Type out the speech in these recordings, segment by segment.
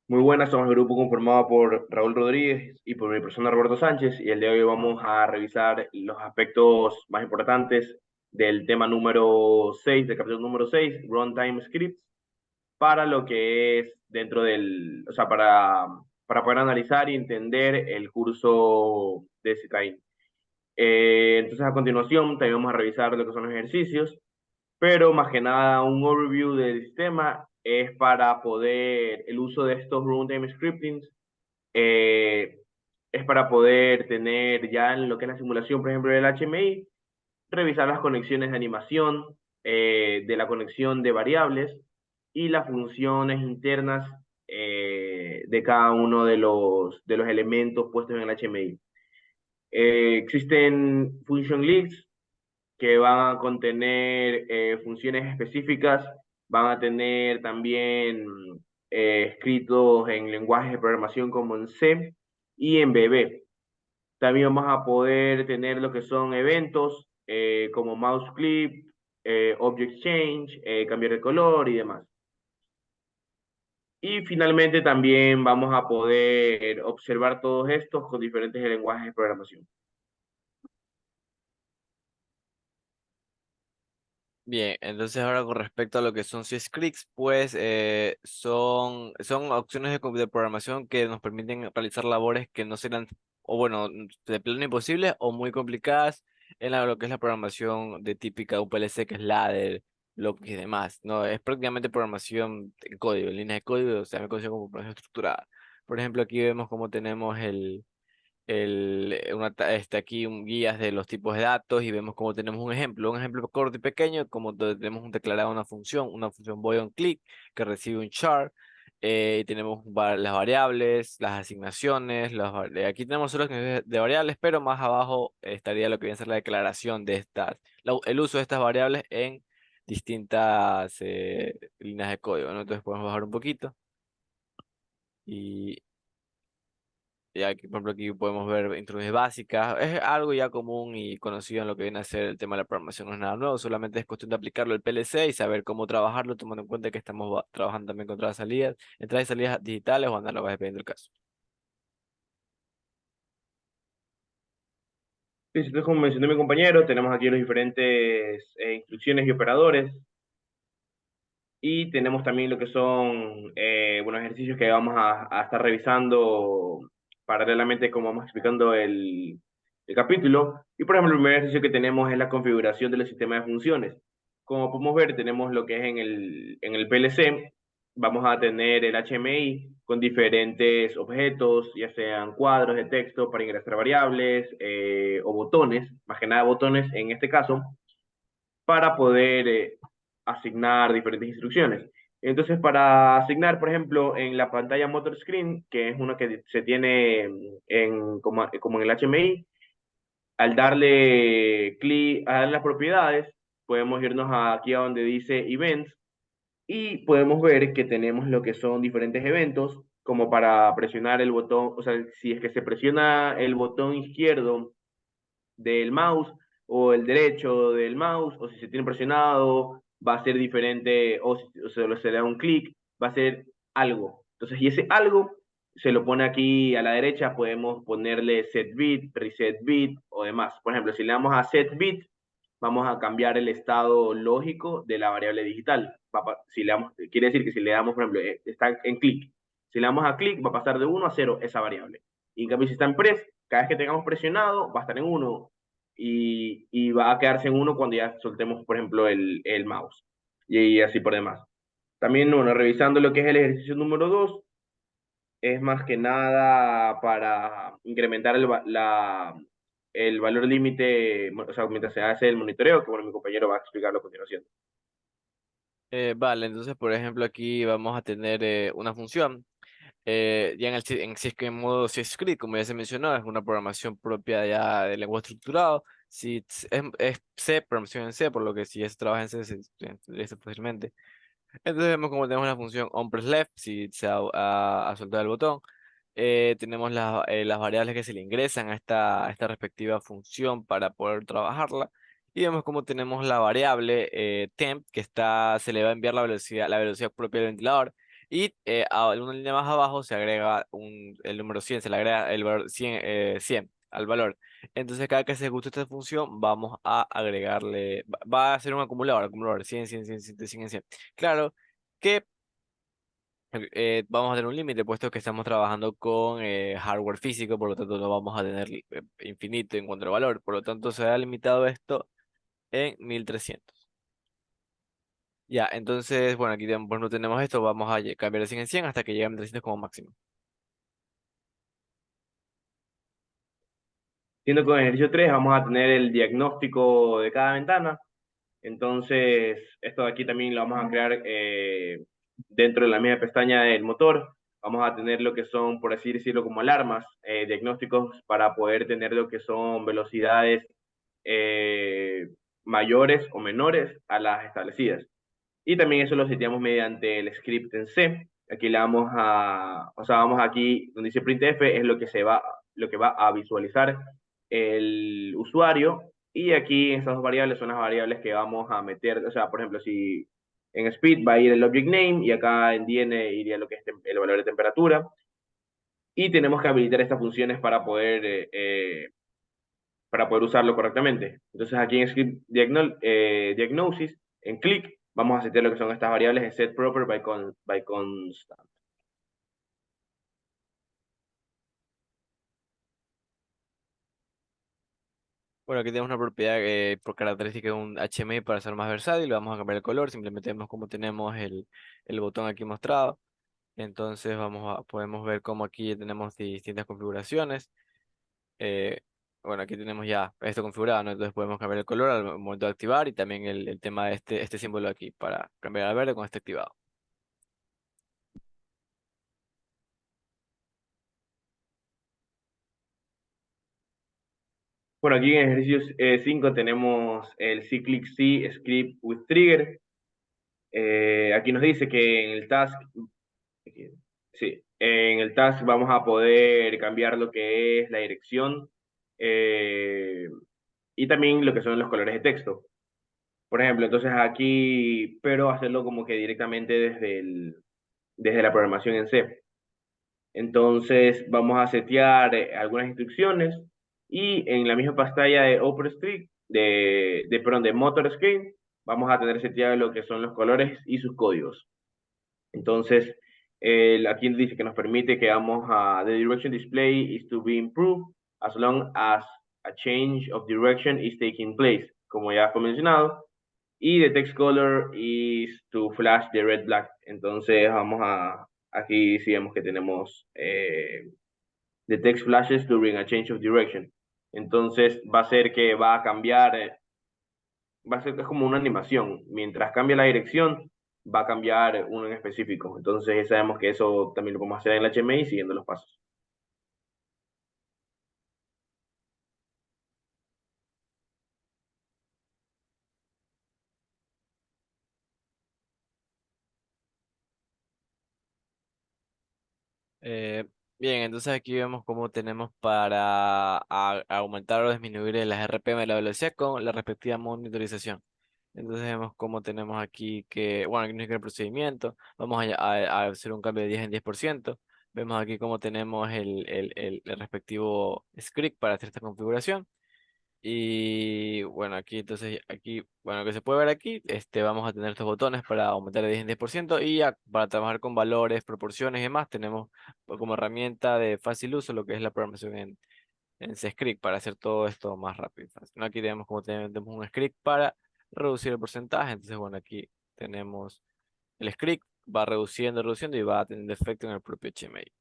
Muy buenas, somos el grupo conformado por Raúl Rodríguez y por mi persona Roberto Sánchez y el día de hoy vamos a revisar los aspectos más importantes del tema número 6, del capítulo número 6, Runtime Scripts, para lo que es dentro del, o sea, para poder analizar y entender el curso de Citrain. Entonces a continuación también vamos a revisar lo que son los ejercicios, pero más que nada un overview del sistema es para poder, el uso de estos runtime scriptings eh, es para poder tener ya en lo que es la simulación, por ejemplo, del HMI, revisar las conexiones de animación, de la conexión de variables y las funciones internas de cada uno de los elementos puestos en el HMI. Existen function lists que van a contener funciones específicas, van a tener también escritos en lenguajes de programación como en C y en VB. También vamos a poder tener lo que son eventos como mouse clip, object change, cambiar de color y demás. Y finalmente también vamos a poder observar todos estos con diferentes lenguajes de programación. Bien, entonces ahora con respecto a lo que son scripts, pues son opciones de programación que nos permiten realizar labores que no serán, o bueno, de plano imposibles o muy complicadas en lo que es la programación de típica UPLC, que es ladder, bloques y demás. No, es prácticamente programación en código, en líneas de código, o sea, me considero como programación estructurada. Por ejemplo, aquí vemos cómo tenemos aquí un guías de los tipos de datos y vemos cómo tenemos un ejemplo corto y pequeño, como donde tenemos un declarado una función void on click que recibe un char, y tenemos las variables, las asignaciones, aquí tenemos solo de variables, pero más abajo estaría lo que viene a ser la declaración de el uso de estas variables en distintas líneas de código, ¿no? Entonces podemos bajar un poquito. Ya aquí, por ejemplo, aquí podemos ver instrucciones básicas. Es algo ya común y conocido en lo que viene a ser el tema de la programación. No es nada nuevo, solamente es cuestión de aplicarlo al PLC y saber cómo trabajarlo, tomando en cuenta que estamos trabajando también con entradas y salidas digitales o análogas, dependiendo del caso. Sí, entonces, como mencionó mi compañero, tenemos aquí los diferentes instrucciones y operadores. Y tenemos también lo que son buenos ejercicios que vamos a estar revisando paralelamente como vamos explicando el capítulo. Y por ejemplo, el primer ejercicio que tenemos es la configuración del sistema de funciones. Como podemos ver, tenemos lo que es en el PLC. Vamos a tener el HMI con diferentes objetos, ya sean cuadros de texto para ingresar variables o botones, más que nada botones en este caso para poder asignar diferentes instrucciones. Entonces, para asignar, por ejemplo, en la pantalla Motor Screen, que es una que se tiene como en el HMI, al darle clic a las propiedades, podemos irnos aquí a donde dice Events y podemos ver que tenemos lo que son diferentes eventos, como para presionar el botón, o sea, si es que se presiona el botón izquierdo del mouse o el derecho del mouse, o si se tiene presionado, va a ser diferente, o si se le da un clic, va a ser algo. Entonces, y ese algo se lo pone aquí a la derecha, podemos ponerle set bit, reset bit o demás. Por ejemplo, si le damos a set bit, vamos a cambiar el estado lógico de la variable digital. Si le damos, quiere decir que si le damos, por ejemplo, está en clic. Si le damos a clic, va a pasar de 1 a 0 esa variable. Y en cambio, si está en press, cada vez que tengamos presionado, va a estar en 1 y va a quedarse en 1 cuando ya soltemos, por ejemplo, el mouse. Y así por demás. También, bueno, revisando lo que es el ejercicio número 2 es más que nada para incrementar el valor límite, o sea, mientras se hace el monitoreo, que bueno, mi compañero va a explicarlo a continuación. Vale, entonces, por ejemplo, aquí vamos a tener una función. Ya si es que en modo C-Script, como ya se mencionó, es una programación propia ya del lenguaje estructurado. Si es C, programación en C, por lo que si ya se trabaja en C, se utiliza fácilmente. Entonces vemos como tenemos la función onPressLeft, si se ha soltado el botón. Tenemos las variables que se le ingresan a esta respectiva función para poder trabajarla. Y vemos como tenemos la variable temp, se le va a enviar la velocidad propia del ventilador. Y a una línea más abajo se agrega el número 100, se le agrega el valor 100, 100 al valor. Entonces cada que se ejecuta esta función, vamos a agregarle, va a ser un acumulador 100, 100, 100, 100, 100, 100. Claro que vamos a tener un límite, puesto que estamos trabajando con hardware físico, por lo tanto no vamos a tener infinito en cuanto al valor, por lo tanto se ha limitado esto en 1300. Ya, entonces, bueno, aquí pues no tenemos esto, vamos a cambiar de 100 en 100 hasta que llegue a 1300 como máximo. Siendo que en el ejercicio 3 vamos a tener el diagnóstico de cada ventana. Entonces, esto de aquí también lo vamos a crear dentro de la misma pestaña del motor. Vamos a tener lo que son, por así decirlo, como alarmas, diagnósticos para poder tener lo que son velocidades eh, mayores o menores a las establecidas. Y también eso lo seteamos mediante el script en C. Aquí le vamos a, o sea, vamos aquí donde dice printf, es lo que va a visualizar el usuario. Y aquí estas dos variables son las variables que vamos a meter, o sea, por ejemplo, si en speed va a ir el object name y acá en DN iría lo que es el valor de temperatura. Y tenemos que habilitar estas funciones para poder usarlo correctamente. Entonces aquí en Script Diagnosis, en click, vamos a setear lo que son estas variables en set proper by constant. Bueno, aquí tenemos una propiedad por característica de un HMI para ser más versátil, le vamos a cambiar el color, simplemente vemos como tenemos el botón aquí mostrado. Entonces podemos ver cómo aquí tenemos distintas configuraciones. Eh, bueno, aquí tenemos ya esto configurado, ¿no? Entonces podemos cambiar el color al momento de activar y también el tema de este símbolo aquí para cambiar al verde con este activado. Bueno, aquí en ejercicio 5 tenemos el cyclic C script with trigger. Aquí nos dice que en el task, sí, en el task vamos a poder cambiar lo que es la dirección eh, y también lo que son los colores de texto. Por ejemplo, entonces aquí, pero hacerlo como que directamente desde la programación en C. Entonces vamos a setear algunas instrucciones y en la misma pantalla de OpenStreet, perdón, de Motor Screen, vamos a tener seteado lo que son los colores y sus códigos. Entonces, aquí dice que nos permite que vamos a, the direction display is to be improved as long as a change of direction is taking place, como ya fue mencionado. Y the text color is to flash the red black. Entonces aquí sí vemos que tenemos the text flashes during a change of direction. Entonces va a ser que va a cambiar, va a ser que es como una animación. Mientras cambia la dirección, va a cambiar uno en específico. Entonces sabemos que eso también lo podemos hacer en el HMI siguiendo los pasos. Eh, Bien, entonces aquí vemos cómo tenemos para aumentar o disminuir las RPM de la velocidad con la respectiva monitorización. Entonces vemos cómo tenemos aquí que, bueno, aquí nos queda el procedimiento. Vamos a hacer un cambio de 10 en 10%. Vemos aquí cómo tenemos el respectivo script para hacer esta configuración. Y bueno, aquí entonces, aquí, bueno, que se puede ver aquí, vamos a tener estos botones para aumentar de 10 en 10% y para trabajar con valores, proporciones y demás, tenemos como herramienta de fácil uso lo que es la programación en C-Script para hacer todo esto más rápido y fácil, ¿no? Aquí tenemos como tenemos un script para reducir el porcentaje, entonces bueno, aquí tenemos el script, va reduciendo, reduciendo y va a tener efecto en el propio HTML.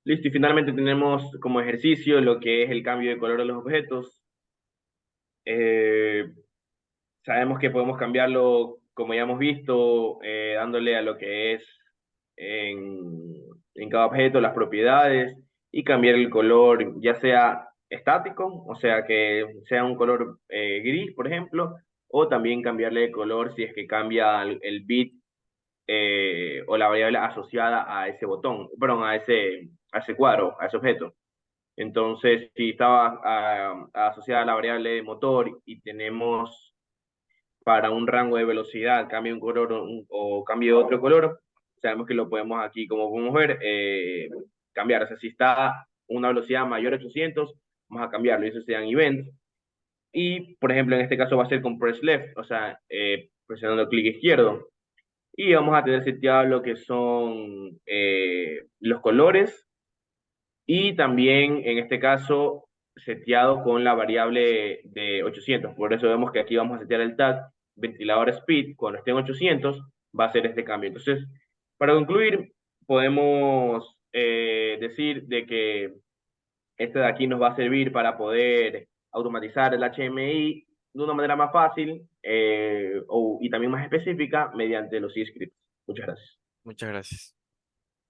Listo, y finalmente tenemos como ejercicio lo que es el cambio de color de los objetos. Eh, Sabemos que podemos cambiarlo, como ya hemos visto, dándole a lo que es en cada objeto las propiedades y cambiar el color, ya sea estático, o sea que sea un color gris, por ejemplo, o también cambiarle de color si es que cambia el bit o la variable asociada a ese botón, perdón, a ese cuadro, a ese objeto. Entonces, si estaba asociada a la variable de motor y tenemos para un rango de velocidad, cambie un color o cambie otro color, sabemos que lo podemos aquí, como podemos ver, cambiar. O sea, si está una velocidad mayor a 800, vamos a cambiarlo y eso sean events. Y, por ejemplo, en este caso va a ser con press left, o sea, presionando clic izquierdo. Y vamos a tener seteado lo que son los colores y también en este caso seteado con la variable de 800. Por eso vemos que aquí vamos a setear el tag ventilador speed. Cuando esté en 800 va a ser este cambio. Entonces, para concluir, podemos decir de que este de aquí nos va a servir para poder automatizar el HMI de una manera más fácil y también más específica mediante los C-scripts. Muchas gracias. Muchas gracias.